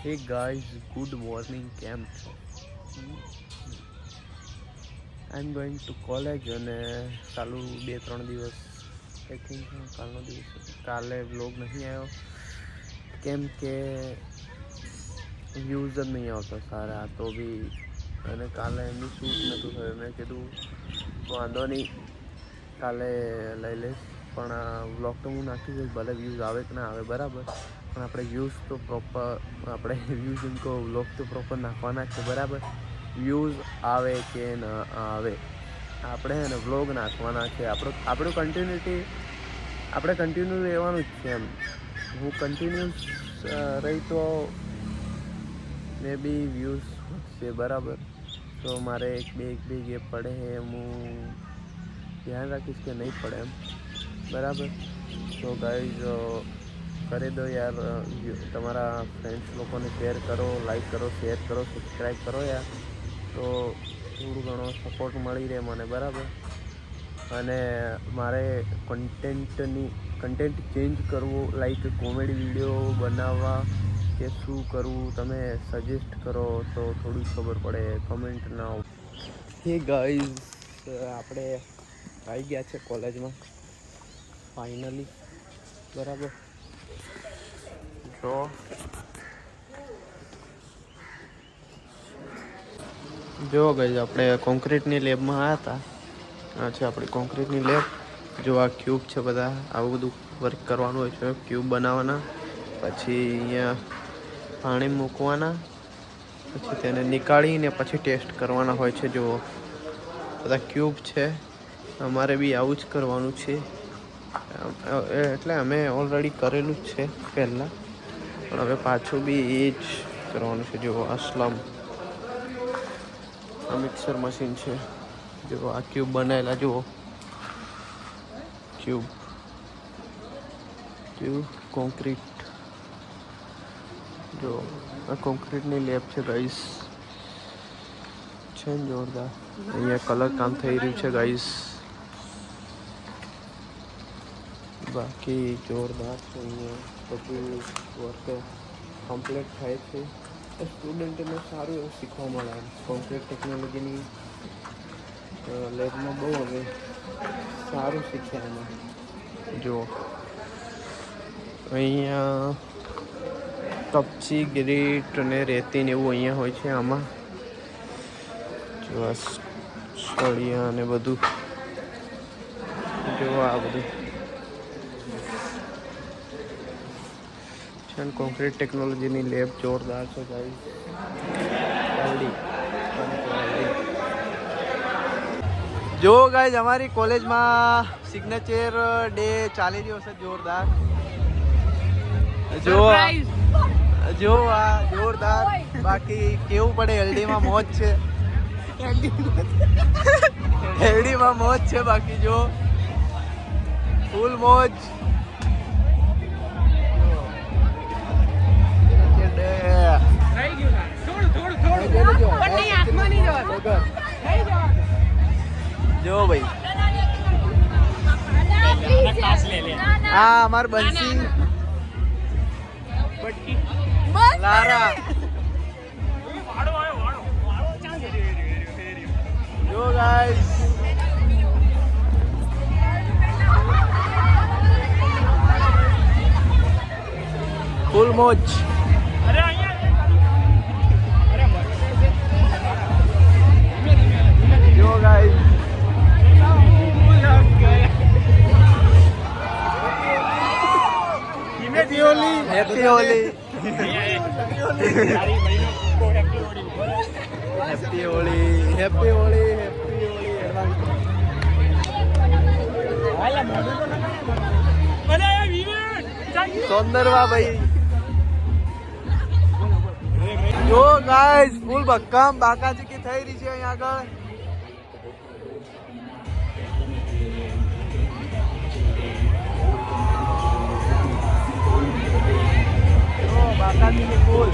Hey guys, good morning. કેમ છો? I'm going to college અને ચાલુ 2-3 દિવસ આઈ થિંક કાલનો દિવસ કાલે વ્લોગ નહીં આવ્યો કેમ કે વ્યૂઝ જ નહીં આવતા સારા તો બી અને કાલે એમની શૂટ નહોતું થયું મેં કીધું વાંધો નહીં કાલે લઈ લઈશ પણ વ્લોગ તો હું નાખી દઈશ ભલે વ્યૂઝ આવે કે ના આવે બરાબર પણ આપણે વ્યૂઝ તો પ્રોપર આપણે વ્યૂઝ એમ કહો વ્લોગ તો પ્રોપર નાખવાના છે બરાબર વ્યૂઝ આવે કે ના આવે આપણે એને વ્લોગ નાખવાના છે આપણું કન્ટિન્યુ રહેવાનું જ છે એમ હું કન્ટિન્યુઅસ રહી તો મે બી વ્યૂઝ વધશે બરાબર તો મારે એક બે ગેપ પડે હું ધ્યાન રાખીશ કે નહીં પડે એમ બરાબર તો ગાઈઝ કરી દો યાર તમારા ફ્રેન્ડ્સ લોકોને શેર કરો લાઈક કરો શેર કરો સબસ્ક્રાઈબ કરો યાર તો થોડું ઘણો સપોર્ટ મળી રહે મને બરાબર અને મારે કન્ટેન્ટ ચેન્જ કરવું લાઈક કોમેડી વિડીયો બનાવવા કે શું કરવું તમે સજેસ્ટ કરો તો થોડી ખબર પડે કમેન્ટ ના હે ગાઈઝ આપણે આવી ગયા છે કોલેજમાં ફાઇનલી બરાબર જો ગઈ આપણે કોન્ક્રીટની લેબમાં આવ્યા હતા આ છે આપણી કોન્ક્રીટની લેબ જો આ ક્યુબ છે બધા આવું બધું વર્ક કરવાનું હોય છે ક્યુબ બનાવવાના પછી અહીંયા પાણી મૂકવાના પછી તેને નીકાળીને પછી ટેસ્ટ કરવાના હોય છે જો બધા ક્યુબ છે અમારે બી આવું જ કરવાનું છે એટલે અમે ઓલરેડી કરેલું જ છે પહેલાં પણ હવે પાછું બી એ જ કરવાનું છે જો અસલમ આ મિક્સર મશીન છે જો આ ક્યુબ બનાવેલા જુઓ ક્યુબ કોન્ક્રીટ જો આ કોન્ક્રીટની લેબ છે ગાઈસ છે ને જોરદાર અહીંયા કલર કામ થઈ રહ્યું છે ગાઈસ બાકી જોરદાર છે અહીંયા બધું વર્ક કમ્પ્લીટ થાય છે સ્ટુડન્ટને સારું એવું શીખવા મળે કોમ્પ્યુટર ટેકનોલોજીની લેબમાં બહુ હવે સારું શીખ્યા એમાં જો અહીંયા કપચી ગ્રીટ અને રેતી ને એવું અહીંયા હોય છે આમાં જો આ સળિયા અને બધું જો આ બધું કોન્ક્રીટ ટેકનોલોજીની લેબ જોરદાર છે ગાઈસ જો ગાઈસ અમારી કોલેજમાં સિગ્નેચર ડે ચાલી રહ્યો છે જોરદાર જો આ જોરદાર બાકી કેવું પડે એલડીમાં મોજ છે એલડીમાં મોજ છે બાકી જો ફૂલ મોજ જો ભાઈ હા અમાર બંસી લારા જો ગાઈસ ફૂલ મોજ જો guys happy Holi happy Holi happy Holi happy Holi happy Holi सौंदरवा भाई જો ગાઈસ ફૂલ ભક્કમ બાકાચીકી થઈ રહી છે અહીંયા આગળ બાકાચીકી ફૂલ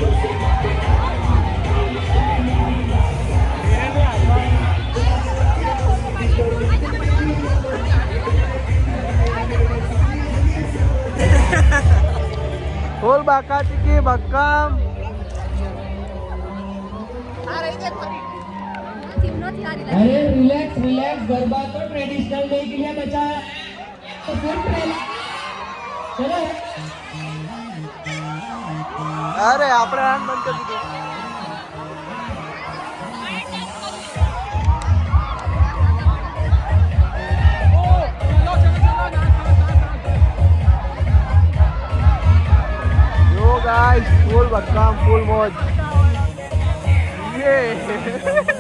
ફૂલ બાકાચીકી ભક્કમ अरे रिलैक्स रिलैक्स, गरबा तो ट्रेडिशनल डे के लिए बचा है, तो फिर चलो। अरे આપણે આન બંધ કરી દીધું. Yo guys, full welcome, full mode. Yeah.